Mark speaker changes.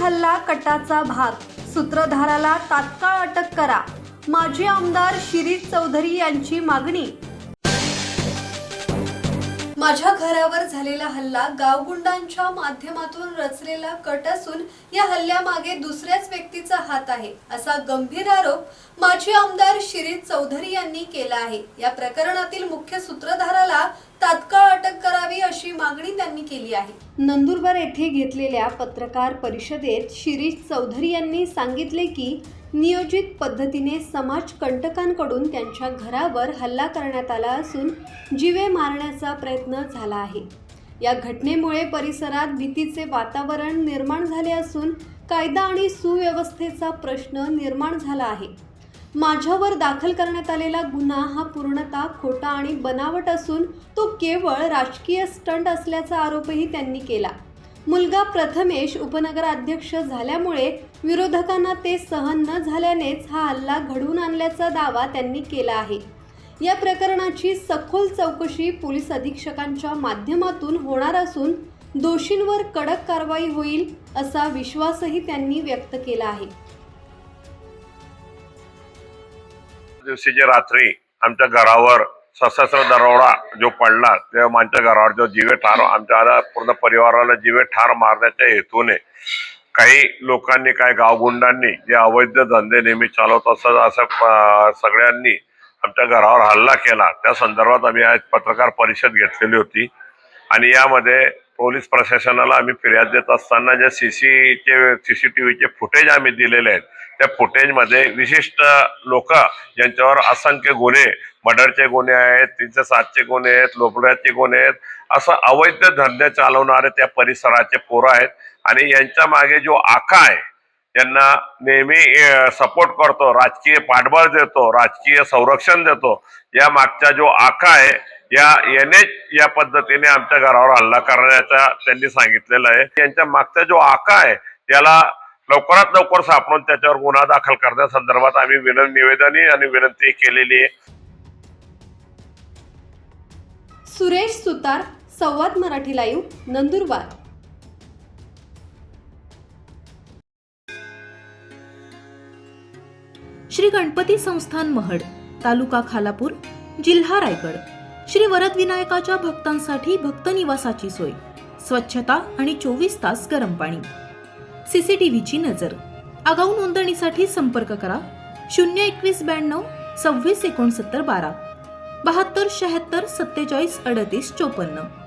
Speaker 1: हल्ला कटाचा भाग, सूत्रधाराला तात्काळ अटक करा, माजी आमदार शिरीष चौधरी यांची मागणी। माझ्या घरावर झालेला हल्ला गावगुंडांच्या माध्यमातून रचलेला कट असून या हल्ल्यामागे दुसऱ्याच व्यक्तीचा हात आहे, असा गंभीर आरोप माजी आमदार शिरीष चौधरी यांनी केला आहे। या प्रकरणातील मुख्य सूत्रधाराला तात्काळ अटक करावी अशी मागणी त्यांनी केली आहे। नंदुरबार येथे घेतलेल्या पत्रकार परिषदेत शिरीष चौधरी यांनी सांगितले की नियोजित पद्धतीने समाजकंटकांकडून त्यांच्या घरावर हल्ला करण्यात आला असून जीवे मारण्याचा प्रयत्न झाला आहे। या घटनेमुळे परिसरात भीतीचे वातावरण निर्माण झाले असून कायदा आणि सुव्यवस्थेचा प्रश्न निर्माण झाला आहे। माझ्यावर दाखल करण्यात आलेला गुन्हा हा पूर्णतः खोटा आणि बनावट असून तो केवळ राजकीय स्टंट असल्याचा आरोपही त्यांनी केला। मुलगा प्रथमेश उपनगराध्यक्ष झाल्यामुळे विरोधकांना ते सहन न झाल्यानेच हा हल्ला घडवून आणल्याचा दावा त्यांनी केला आहे। या प्रकरणाची सखोल चौकशी पोलीस अधीक्षकांच्या माध्यमातून होणार असून दोषींवर कडक कारवाई होईल असा विश्वासही त्यांनी व्यक्त केला आहे।
Speaker 2: दिवशीच्या रात्री आमच्या घरावर सशस्त्र दरोडा जो पडला तेव्हा आमच्या घरावर जो जीवे ठार आमच्या पूर्ण परिवाराला जीवे ठार मारण्याच्या हेतूने काही लोकांनी काही गावगुंडांनी जे अवैध धंदे नेहमी चालवत असं सगळ्यांनी आमच्या घरावर हल्ला केला। त्या संदर्भात आम्ही आज पत्रकार परिषद घेतलेली होती आणि यामध्ये पोलीस प्रशासनाला आम्ही फिर्याद देत असताना जे सीसीटीव्हीचे फुटेज आम्ही दिलेले आहेत त्या फुटेजमध्ये विशिष्ट लोक ज्यांच्यावर असंख्य गुन्हे, मर्डरचे गुन्हे आहेत, 307चे गुन्हे आहेत, लोटऱ्याचे गुन्हे आहेत, असं अवैध धंदे चालवणारे त्या परिसराचे पोरं आहेत आणि यांच्या मागे जो आका आहे त्यांना नेहमी सपोर्ट करतो, राजकीय पाठबळ देतो, राजकीय संरक्षण देतो, या मागचा जो आका आहे याने या पद्धतीने आमच्या घरावर हल्ला करण्याचा त्यांनी सांगितलेलं आहे। यांच्या मागचा जो आका आहे त्याला लवकरात लवकर सापडून त्याच्यावर गुन्हा दाखल करण्यासंदर्भात आम्ही निवेदन आणि विनंती केलेली आहे।
Speaker 1: सुरेश सुतार, संवाद मराठी लाईव्ह, नंदुरबार।
Speaker 3: श्री गणपती संस्थान महड, तालुका खालापूर, जिल्हा रायगड। श्री वरदविनायकाच्या भक्तांसाठी भक्त निवासाची सोय, स्वच्छता आणि 24 तास गरम पाणी, सीसीटीव्हीची नजर। आगाऊ नोंदणीसाठी संपर्क करा 02192 26 69 12 72 76 47 38 54।